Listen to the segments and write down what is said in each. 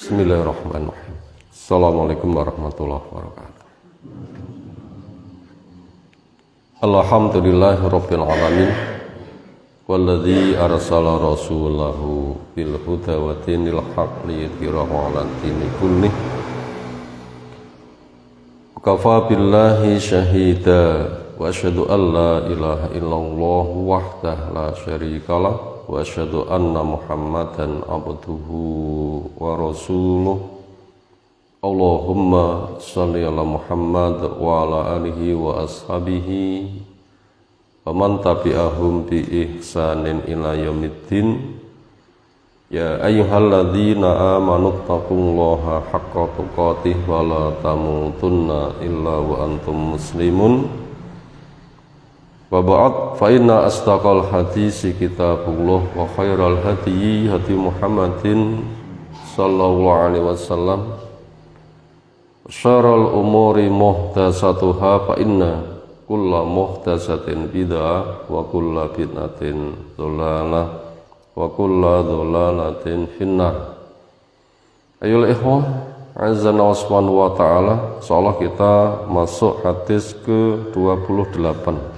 Bismillahirrahmanirrahim. Assalamualaikum warahmatullahi wabarakatuh. Alhamdulillahirabbil alamin. Walladzi arsala rasulahu bil huda wa dinil haqq liyudhhirahu 'ala dini kullih. Kafa billahi syahida wa asyhadu an la ilaha illallah wahdahu la syarikalah wa asyhadu anna Muhammadan abduhu wa rasuluh. Allahumma shalli ala Muhammad wa ala alihi wa ashabihi wa man tabi'ahum bi ihsanin ila yaumiddin. Ya ayyuhalladzina amanu taqullaha haqqa tuqatih wa la tamutunna illa wa antum muslimun. Wa ba'd, fa inna asdaqal hadisi kitabullah wa khairal hadyi hadi Muhammadin sallallahu alaihi wasallam. Syarrul umuri muhdatsatuha, fa inna kulla muhdatsatin bid'ah wa kulla bid'atin dhalalah wa kulla dhalalatin finnar. Ayolah ikhwah, azza wa ta'ala, insyaallah kita masuk hadis ke-28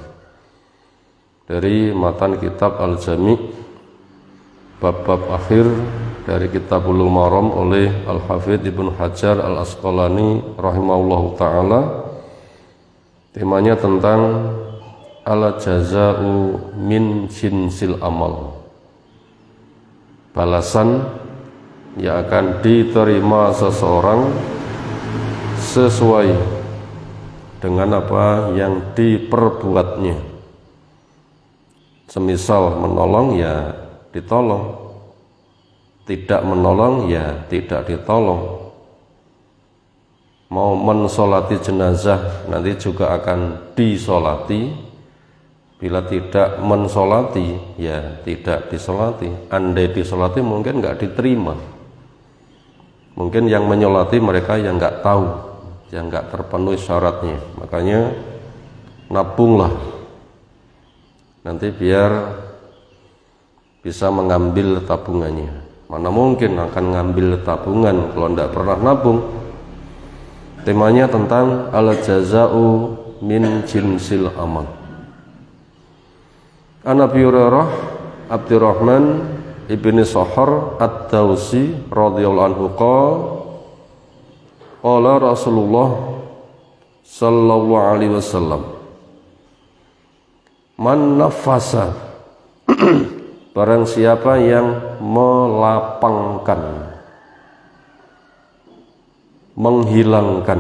dari matan kitab Al-Jami', bab-bab akhir dari Kitabul Maram oleh Al-Hafidz Ibnu Hajar Al-Asqalani rahimahullahu ta'ala. Temanya tentang al-jaza'u min jinsil amal, balasan yang akan diterima seseorang sesuai dengan apa yang diperbuatnya. Semisal menolong ya ditolong, tidak menolong ya tidak ditolong. Mau mensolati jenazah nanti juga akan disolati, bila tidak mensolati ya tidak disolati. Andai disolati mungkin nggak diterima, mungkin yang menyolati mereka yang nggak tahu, yang nggak terpenuhi syaratnya. Makanya nabunglah nanti biar bisa mengambil tabungannya. Mana mungkin akan ngambil tabungan kalau tidak pernah nabung. Temanya tentang al-jaza'u min jinsil amal. An Abi Hurairah Abdurrahman ibni Sahar ad-Dawsi radhiyallahu anhu qala Rasulullah sallallahu alaihi wasallam, man nafasa barang siapa yang melapangkan, menghilangkan,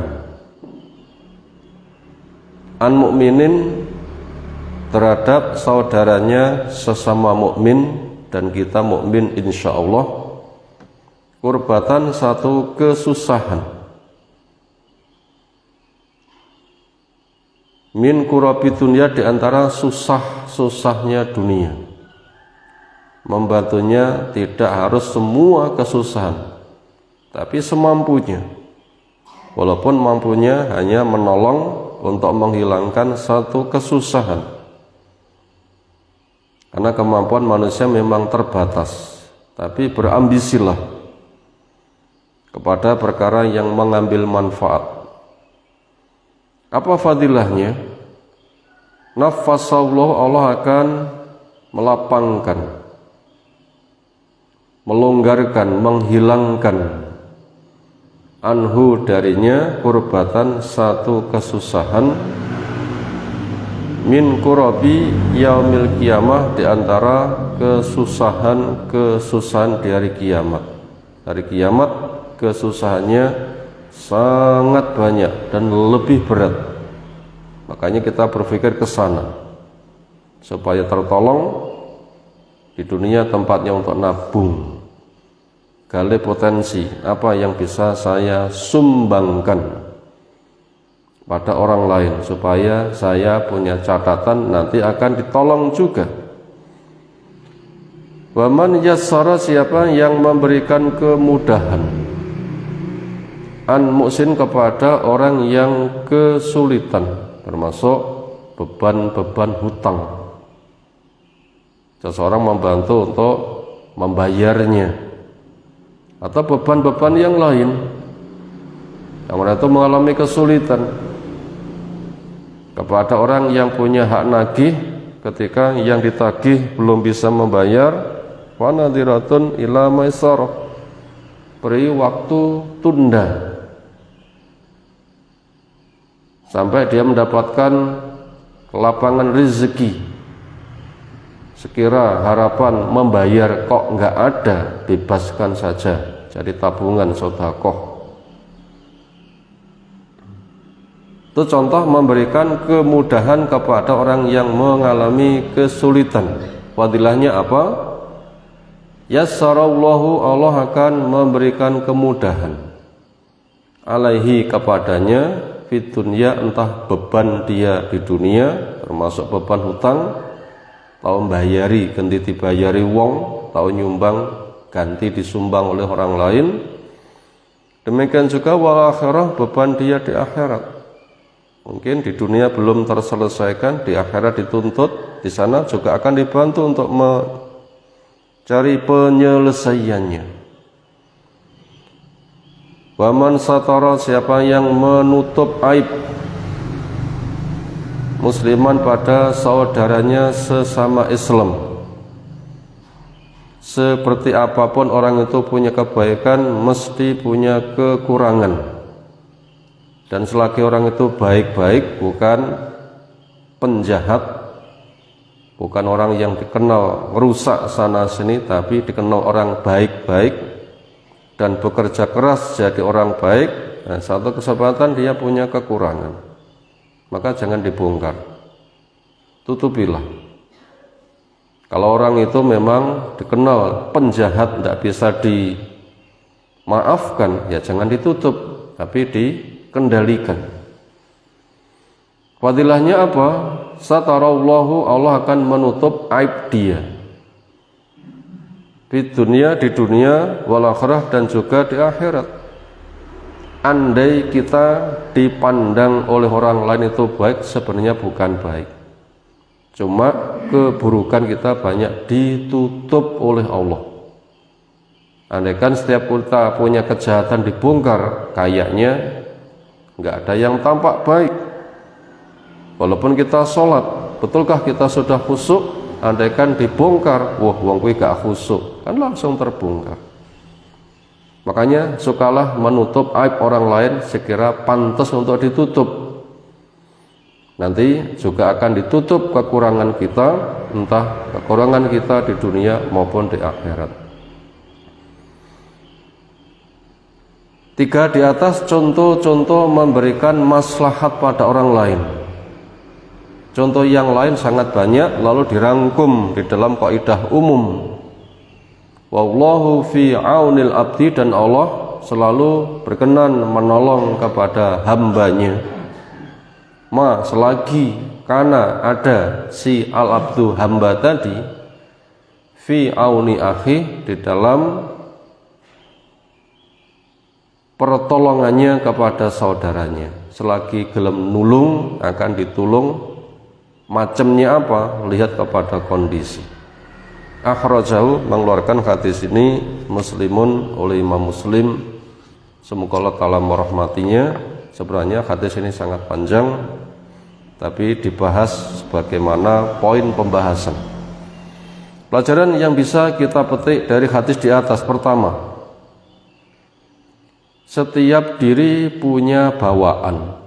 an mukminin terhadap saudaranya sesama mukmin, dan kita mukmin insyaallah, kurbatan satu kesusahan, min kurabi dunia, diantara susah-susahnya dunia. Membantunya tidak harus semua kesusahan, tapi semampunya. Walaupun mampunya hanya menolong untuk menghilangkan satu kesusahan, karena kemampuan manusia memang terbatas. Tapi berambisilah kepada perkara yang mengambil manfaat. Apa fadilahnya? Nafasallahu, Allah akan melapangkan, melonggarkan, menghilangkan, anhu darinya, kurbatan satu kesusahan, min kurabi yaumil qiyamah, diantara kesusahan di hari kiamat. Hari kiamat kesusahannya sangat banyak dan lebih berat. Makanya kita berpikir ke sana supaya tertolong. Di dunia tempatnya untuk nabung, gali potensi apa yang bisa saya sumbangkan pada orang lain, supaya saya punya catatan nanti akan ditolong juga. Wa man yassara, siapa yang memberikan kemudahan, an muhsin, kepada orang yang kesulitan, termasuk beban-beban hutang. Seseorang membantu untuk membayarnya, atau beban-beban yang lain yang mana itu mengalami kesulitan. Kepada orang yang punya hak nagih, ketika yang ditagih belum bisa membayar, wa nadhiratun ila maisarah, beri waktu tunda sampai dia mendapatkan lapangan rezeki. Sekira harapan membayar kok nggak ada, bebaskan saja, jadi tabungan sedekah. Itu contoh memberikan kemudahan kepada orang yang mengalami kesulitan. Fadilahnya apa? Yassarallahu, Allah akan memberikan kemudahan alaihi, kepadanya, fid dunya, entah beban dia di dunia termasuk beban hutang, tahu membayari ganti dibayari wong, tahu nyumbang ganti disumbang oleh orang lain. Demikian juga wal akhirah, beban dia di akhirat. Mungkin di dunia belum terselesaikan, di akhirat dituntut, di sana juga akan dibantu untuk mencari penyelesaiannya. Waman satara, siapa yang menutup aib musliman pada saudaranya sesama Islam, seperti apapun orang itu punya kebaikan, mesti punya kekurangan. Dan selagi orang itu baik-baik, bukan penjahat, bukan orang yang dikenal merusak sana sini, tapi dikenal orang baik-baik dan bekerja keras jadi orang baik, nah, satu kesempatan dia punya kekurangan, maka jangan dibongkar, tutupilah. Kalau orang itu memang dikenal penjahat, tidak bisa dimaafkan, ya jangan ditutup, tapi dikendalikan. Fadilahnya apa? Satarallahu, Allah akan menutup aib dia di dunia wal akhirah, dan juga di akhirat. Andai kita dipandang oleh orang lain itu baik, sebenarnya bukan baik, cuma keburukan kita banyak ditutup oleh Allah. Andaikan setiap kita punya kejahatan dibongkar, kayaknya nggak ada yang tampak baik. Walaupun kita sholat, betulkah kita sudah khusyuk? Andaikan dibongkar, wah wong kuwi gak khusyuk, kan langsung terbongkar. Makanya sukalah menutup aib orang lain sekira pantas untuk ditutup. Nanti juga akan ditutup kekurangan kita, entah kekurangan kita di dunia maupun di akhirat. 3 di atas contoh-contoh memberikan maslahat pada orang lain. Contoh yang lain sangat banyak, lalu dirangkum di dalam kaidah umum. Wallahu fi aunil abdi, dan Allah selalu berkenan menolong kepada hambanya. Selagi karena ada si al-abdu, hamba tadi, fi auni akhi, di dalam pertolongannya kepada saudaranya. Selagi gelem nulung, akan ditulung. Macamnya apa? Lihat kepada kondisi. Akhrajahu, mengeluarkan hadis ini Muslimun, oleh Imam Muslim, semoga Allah Ta'ala merahmatinya. Sebenarnya hadis ini sangat panjang, tapi dibahas sebagaimana poin pembahasan. Pelajaran yang bisa kita petik dari hadis di atas: pertama, setiap diri punya bawaan,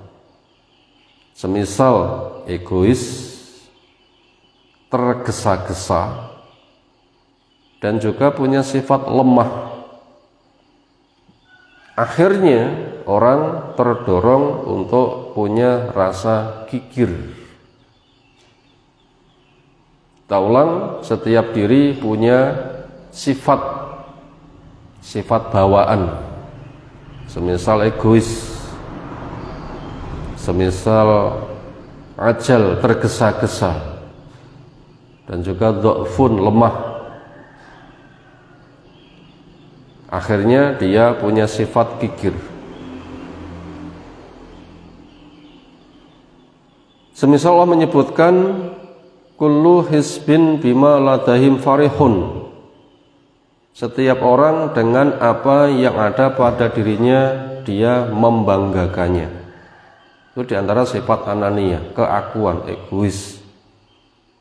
semisal egois, tergesa-gesa, dan juga punya sifat lemah. Akhirnya orang terdorong untuk punya rasa gigir. Kita ulang, setiap diri punya sifat bawaan, semisal egois, semisal ajal, tergesa-gesa, dan juga dhafun, lemah. Akhirnya dia punya sifat gigir. Semisal Allah menyebutkan kullu hisbin bima ladahim farihun, Setiap orang dengan apa yang ada pada dirinya dia membanggakannya. Itu diantara sifat ananiyah, keakuan, egois.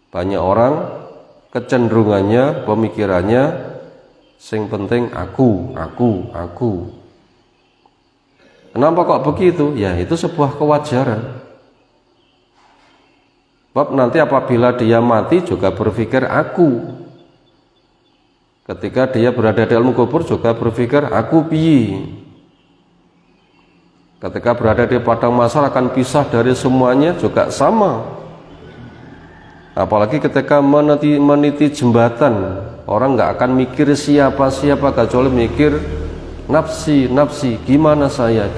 Banyak orang kecenderungannya, pemikirannya, sing penting aku. Kenapa kok begitu? Ya itu sebuah kewajaran. Sebab nanti apabila dia mati juga berpikir aku. Ketika dia berada di alam kubur juga berpikir aku piye. Ketika berada di padang mahsyar akan pisah dari semuanya juga sama. Apalagi ketika meniti jembatan, orang nggak akan mikir siapa-siapa kecuali mikir nafsi, gimana saya.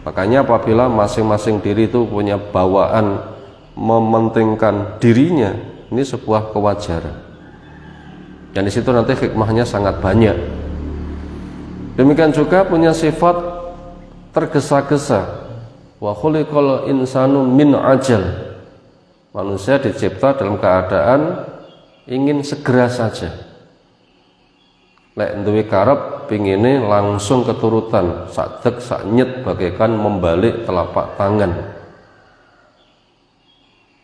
Makanya apabila masing-masing diri itu punya bawaan mementingkan dirinya, ini sebuah kewajaran. Dan di situ nanti hikmahnya sangat banyak. Demikian juga punya sifat tergesa-gesa. Wa khuliqal insanu min ajal. Manusia dicipta dalam keadaan ingin segera saja. Lek duwe karep pingine langsung keturutan, sadek saknyet bagaikan membalik telapak tangan.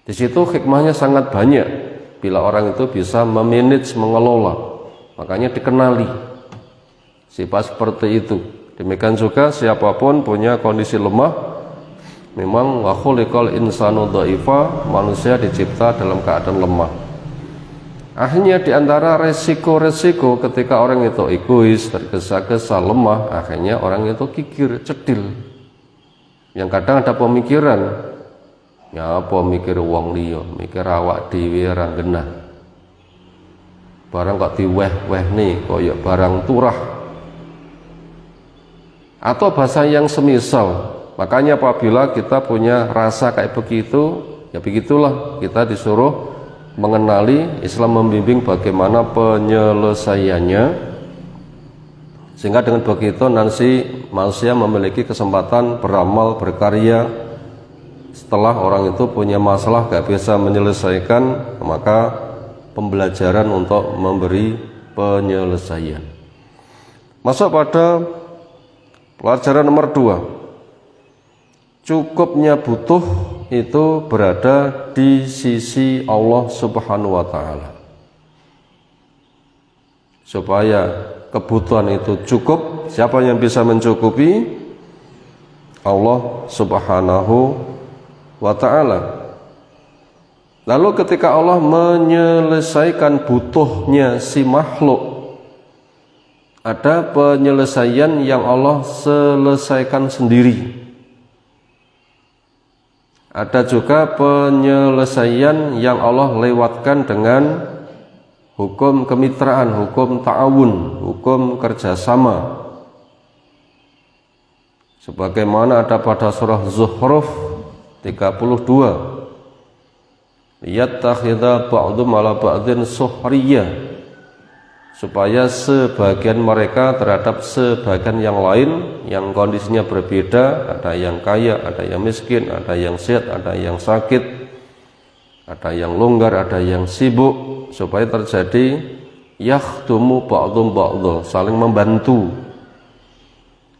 Di situ hikmahnya sangat banyak. Bila orang itu bisa memanage, mengelola, makanya dikenali sifat seperti itu. Demikian juga siapapun punya kondisi lemah, memang wa khuliqal insanu dhaifa, manusia dicipta dalam keadaan lemah. Akhirnya diantara resiko-resiko ketika orang itu egois, tergesa-gesa, lemah, akhirnya orang itu kikir, cedil. Yang kadang ada pemikiran, ya apa mikir wong liya, mikir awak dhewe ra genah. Barang kok diweh-wehne kaya barang turah. Atau bahasa yang semisal. Makanya apabila kita punya rasa kayak begitu, ya begitulah kita disuruh mengenali Islam, membimbing bagaimana penyelesaiannya, sehingga dengan begitu nanti manusia memiliki kesempatan beramal, berkarya. Setelah orang itu punya masalah gak bisa menyelesaikan, maka pembelajaran untuk memberi penyelesaian. Masuk pada pelajaran nomor 2. Cukupnya butuh itu berada di sisi Allah Subhanahu wa ta'ala. Supaya kebutuhan itu cukup, siapa yang bisa mencukupi? Allah Subhanahu wa ta'ala. Lalu ketika Allah menyelesaikan butuhnya si makhluk, ada penyelesaian yang Allah selesaikan sendiri. Ada juga penyelesaian yang Allah lewatkan dengan hukum kemitraan, hukum ta'awun, hukum kerjasama. Sebagaimana ada pada surah Zuhruf 32, yattakhidha ba'dhum ala ba'dhin suhriyah, supaya sebagian mereka terhadap sebagian yang lain yang kondisinya berbeda, ada yang kaya, ada yang miskin, ada yang sehat, ada yang sakit, ada yang longgar, ada yang sibuk, supaya terjadi yakhdumu ba'dhum ba'dha, saling membantu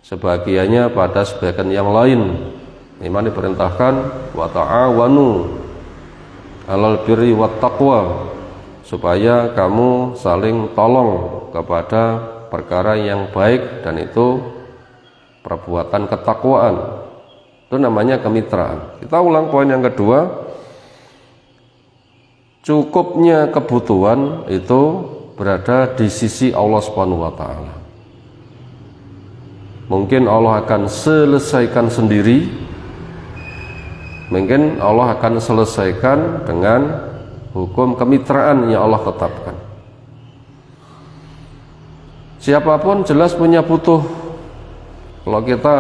sebagiannya pada sebagian yang lain. Iman diperintahkan wa ta'awanu 'alal birri wat taqwa, supaya kamu saling tolong kepada perkara yang baik, dan itu perbuatan ketakwaan. Itu namanya kemitraan. Kita ulang poin yang kedua. Cukupnya kebutuhan itu berada di sisi Allah Subhanahu wa ta'ala. Mungkin Allah akan selesaikan sendiri, mungkin Allah akan selesaikan dengan hukum kemitraan yang Allah tetapkan. Siapapun jelas punya butuh. Kalau kita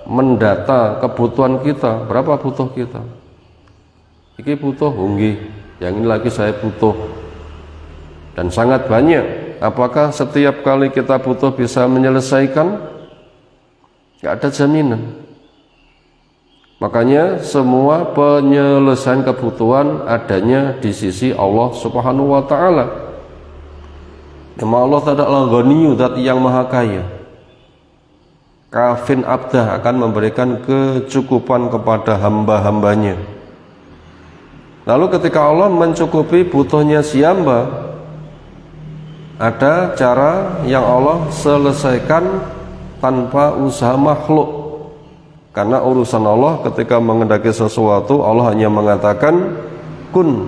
mendata kebutuhan kita, berapa butuh kita? Iki butuh, nggih. Yang ini lagi saya butuh. Dan sangat banyak. Apakah setiap kali kita butuh bisa menyelesaikan? Tidak ada jaminan. Makanya semua penyelesaian kebutuhan adanya di sisi Allah Subhanahu wa ta'ala. Nama Allah adalah Ghaniyu, zat yang maha kaya. Kafin abdah, akan memberikan kecukupan kepada hamba-hambanya. Lalu ketika Allah mencukupi butuhnya si hamba, ada cara yang Allah selesaikan tanpa usaha makhluk. Karena urusan Allah ketika mengendaki sesuatu, Allah hanya mengatakan kun,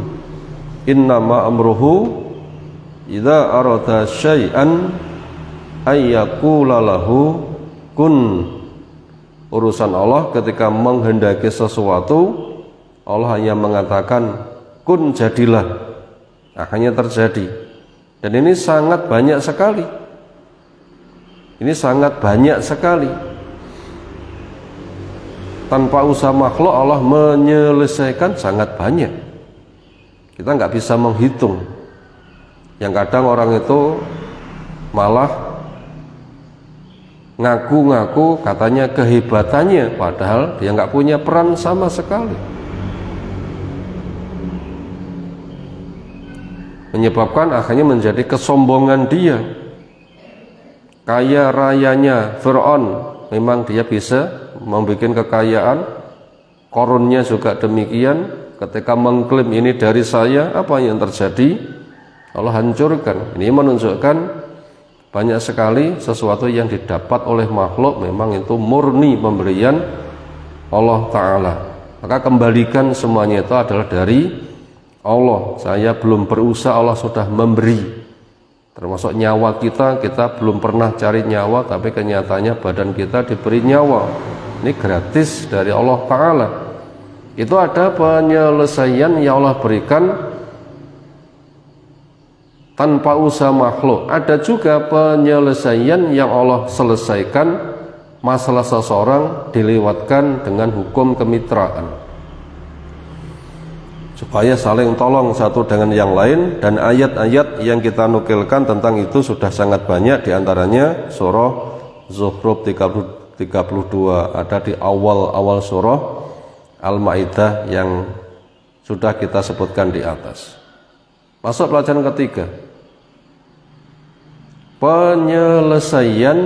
innama amruhu idza arada syai'an ayyaqula lahu kun. Urusan Allah ketika menghendaki sesuatu, Allah hanya mengatakan kun, jadilah. Akhirnya terjadi. Dan ini sangat banyak sekali. Ini sangat banyak sekali. Tanpa usaha makhluk Allah menyelesaikan sangat banyak. Kita nggak bisa menghitung. Yang kadang orang itu malah ngaku-ngaku katanya kehebatannya, padahal dia nggak punya peran sama sekali. Menyebabkan akhirnya menjadi kesombongan dia. Kaya rayanya Fir'aun, memang dia bisa membuat kekayaan. Korunnya juga demikian. Ketika mengklaim ini dari saya, apa yang terjadi? Allah hancurkan. Ini menunjukkan banyak sekali sesuatu yang didapat oleh makhluk memang itu murni pemberian Allah Ta'ala. Maka kembalikan semuanya itu adalah dari Allah. Saya belum berusaha, Allah sudah memberi. Termasuk nyawa kita belum pernah cari nyawa, tapi kenyataannya badan kita diberi nyawa. Ini gratis dari Allah Ta'ala. Itu ada penyelesaian yang Allah berikan tanpa usaha makhluk. Ada juga penyelesaian yang Allah selesaikan masalah seseorang dilewatkan dengan hukum kemitraan, supaya saling tolong satu dengan yang lain. Dan ayat-ayat yang kita nukilkan tentang itu sudah sangat banyak. Diantaranya surah Zukhruf 32, ada di awal-awal surah Al-Ma'idah yang sudah kita sebutkan di atas. Masuk pelajaran ketiga, penyelesaian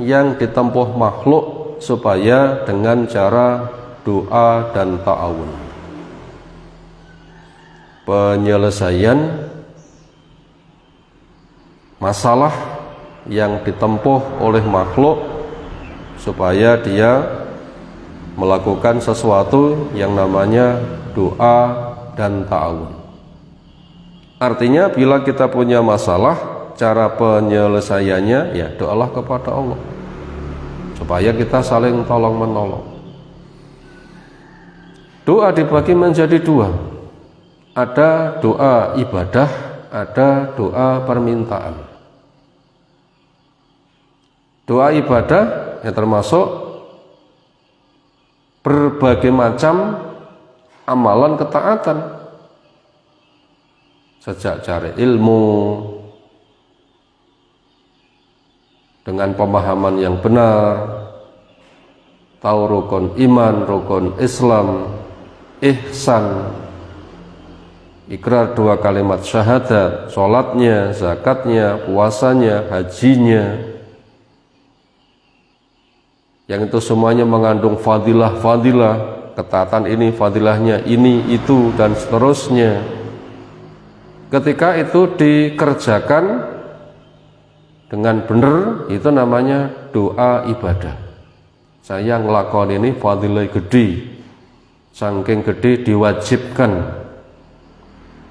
yang ditempuh makhluk supaya dengan cara doa dan ta'awun. Penyelesaian masalah yang ditempuh oleh makhluk supaya dia melakukan sesuatu yang namanya doa dan ta'awun. Artinya bila kita punya masalah, cara penyelesaiannya ya doalah kepada Allah supaya kita saling tolong menolong. Doa dibagi menjadi dua. Ada doa ibadah, ada doa permintaan. Doa ibadah yang termasuk berbagai macam amalan ketaatan, sejak cari ilmu dengan pemahaman yang benar, tahu rukun iman, rukun Islam, ihsan, ikrar 2 kalimat syahadat, sholatnya, zakatnya, puasanya, hajinya, yang itu semuanya mengandung fadilah-fadilah. Ketaatan ini fadilahnya ini, itu, dan seterusnya. Ketika itu dikerjakan dengan benar, itu namanya doa ibadah. Saya ngelakon ini fadilah gede, saking gede diwajibkan.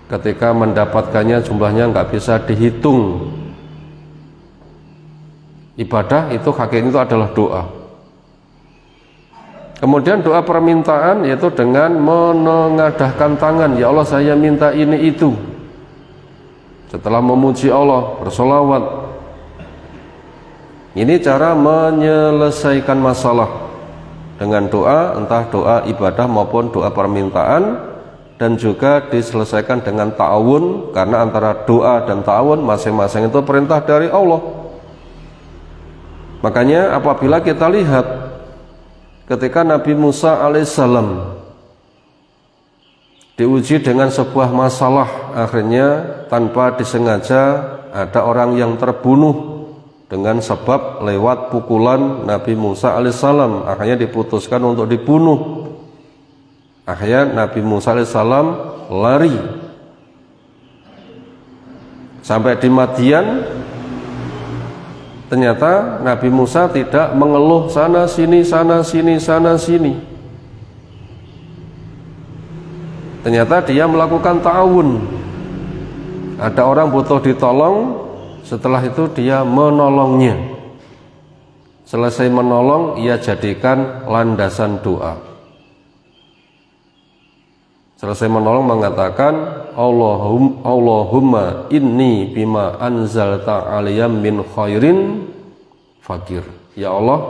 Ketika mendapatkannya jumlahnya nggak bisa dihitung. Ibadah itu hakikatnya itu adalah doa. Kemudian doa permintaan yaitu dengan menengadahkan tangan, ya Allah saya minta ini itu. Setelah memuji Allah, bersolawat. Ini cara menyelesaikan masalah dengan doa, entah doa ibadah maupun doa permintaan, dan juga diselesaikan dengan ta'awun, karena antara doa dan ta'awun masing-masing itu perintah dari Allah. Makanya apabila kita lihat ketika Nabi Musa alaihissalam diuji dengan sebuah masalah, akhirnya tanpa disengaja ada orang yang terbunuh dengan sebab lewat pukulan Nabi Musa alaihissalam, akhirnya diputuskan untuk dibunuh. Akhirnya Nabi Musa alaihissalam lari sampai di Madian. Ternyata Nabi Musa tidak mengeluh sana sini, sana sini, sana sini. Ternyata dia melakukan ta'awun. Ada orang butuh ditolong, setelah itu dia menolongnya. Selesai menolong, ia jadikan landasan doa. Selesai menolong mengatakan, Allahumma inni bima anzalta alayya min khairin fakir. Ya Allah,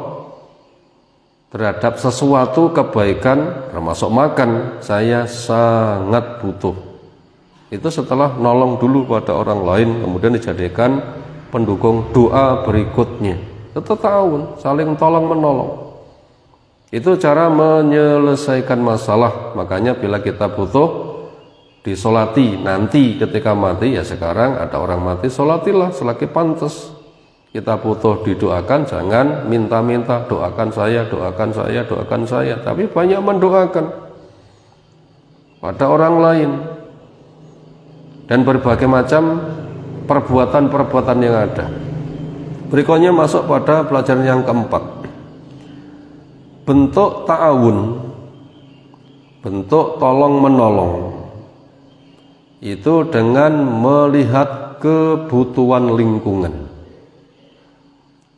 terhadap sesuatu kebaikan termasuk makan, saya sangat butuh. Itu setelah nolong dulu pada orang lain, kemudian dijadikan pendukung doa berikutnya. Itu ta'awun, saling tolong menolong. Itu cara menyelesaikan masalah. Makanya bila kita butuh disolati nanti ketika mati, ya sekarang ada orang mati, solatilah selagi pantas. Kita butuh didoakan, jangan minta-minta, doakan saya, doakan saya, doakan saya. Tapi banyak mendoakan pada orang lain. Dan berbagai macam perbuatan-perbuatan yang ada. Berikutnya masuk pada pelajaran yang keempat. Bentuk ta'awun, bentuk tolong-menolong, itu dengan melihat kebutuhan lingkungan.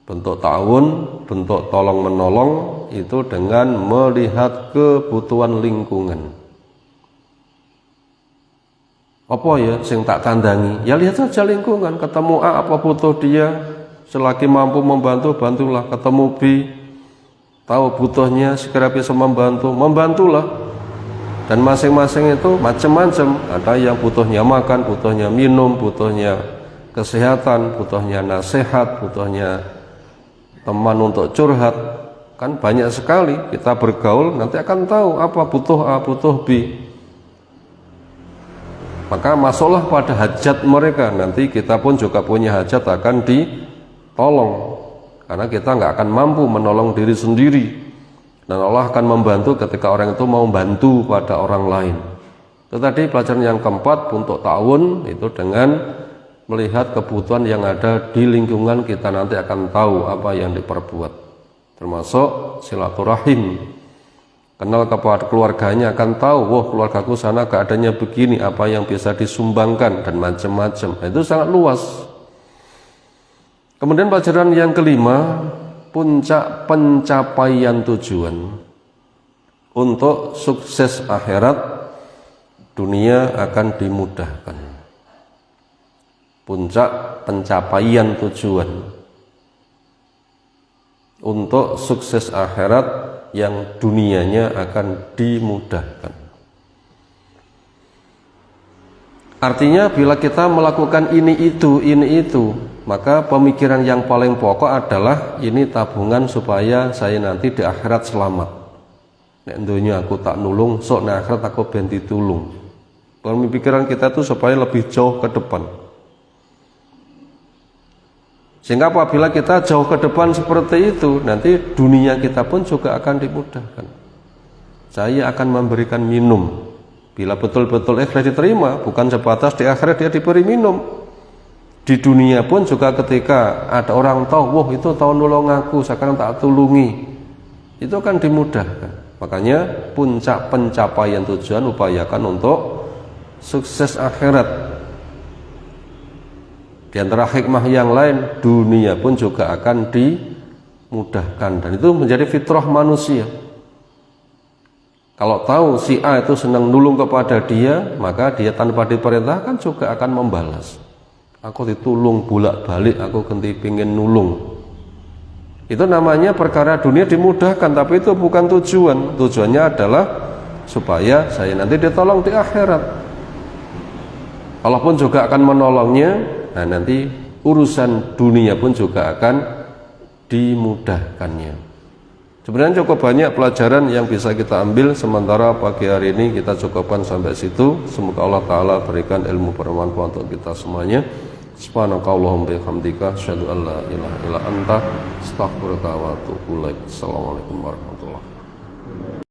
Bentuk ta'awun, bentuk tolong-menolong, itu dengan melihat kebutuhan lingkungan. Apa ya sing tak tandangi? Ya lihat saja lingkungan. Ketemu A, apa butuh dia, selagi mampu membantu, bantulah. Ketemu B, tahu butuhnya, segera bisa membantu, membantulah. Dan masing-masing itu macam-macam. Ada yang butuhnya makan, butuhnya minum, butuhnya kesehatan, butuhnya nasihat, butuhnya teman untuk curhat. Kan banyak sekali. Kita bergaul nanti akan tahu apa butuh A, butuh B. Maka masuklah pada hajat mereka. Nanti kita pun juga punya hajat, akan ditolong. Karena kita nggak akan mampu menolong diri sendiri. Dan Allah akan membantu ketika orang itu mau bantu pada orang lain. Itu tadi pelajaran yang keempat, untuk ta'awun, itu dengan melihat kebutuhan yang ada di lingkungan, kita nanti akan tahu apa yang diperbuat. Termasuk silaturahim. Kenal kepada keluarganya, akan tahu, wah keluargaku sana keadaannya begini, apa yang bisa disumbangkan, dan macam-macam. Itu sangat luas. Kemudian pelajaran yang kelima, puncak pencapaian tujuan. Untuk sukses akhirat, dunia akan dimudahkan. Puncak pencapaian tujuan. Untuk sukses akhirat, yang dunianya akan dimudahkan. Artinya bila kita melakukan ini itu, maka pemikiran yang paling pokok adalah ini tabungan supaya saya nanti di akhirat selamat. Nek dunia aku tak nulung, sok nek akhirat aku ben ditulung. Pemikiran kita itu supaya lebih jauh ke depan. Sehingga apabila kita jauh ke depan seperti itu, nanti dunia kita pun juga akan dimudahkan. Saya akan memberikan minum. Bila betul-betul ikhlas diterima, bukan sebatas di akhirat dia diberi minum. Di dunia pun juga ketika ada orang tahu, wah itu tahu nolong aku, sekarang tak tulungi, itu akan dimudahkan. Makanya puncak pencapaian tujuan upayakan untuk sukses akhirat. Di antara hikmah yang lain, dunia pun juga akan dimudahkan. Dan itu menjadi fitrah manusia. Kalau tahu si A itu senang nulung kepada dia, maka dia tanpa diperintahkan juga akan membalas. Aku ditulung bolak-balik, aku ganti pingin nulung. Itu namanya perkara dunia dimudahkan, tapi itu bukan tujuan. Tujuannya adalah supaya saya nanti ditolong di akhirat. Allah pun juga akan menolongnya. Nah nanti urusan dunia pun juga akan dimudahkannya. Sebenarnya cukup banyak pelajaran yang bisa kita ambil, sementara pagi hari ini kita cukupkan sampai situ. Semoga Allah Ta'ala berikan ilmu bermanfaat untuk kita semuanya. Subhanakallahumma bihamdika asyhadu an la ilaha illa anta astaghfiruka wa atubu ilaik. Assalamualaikum warahmatullahi wabarakatuh.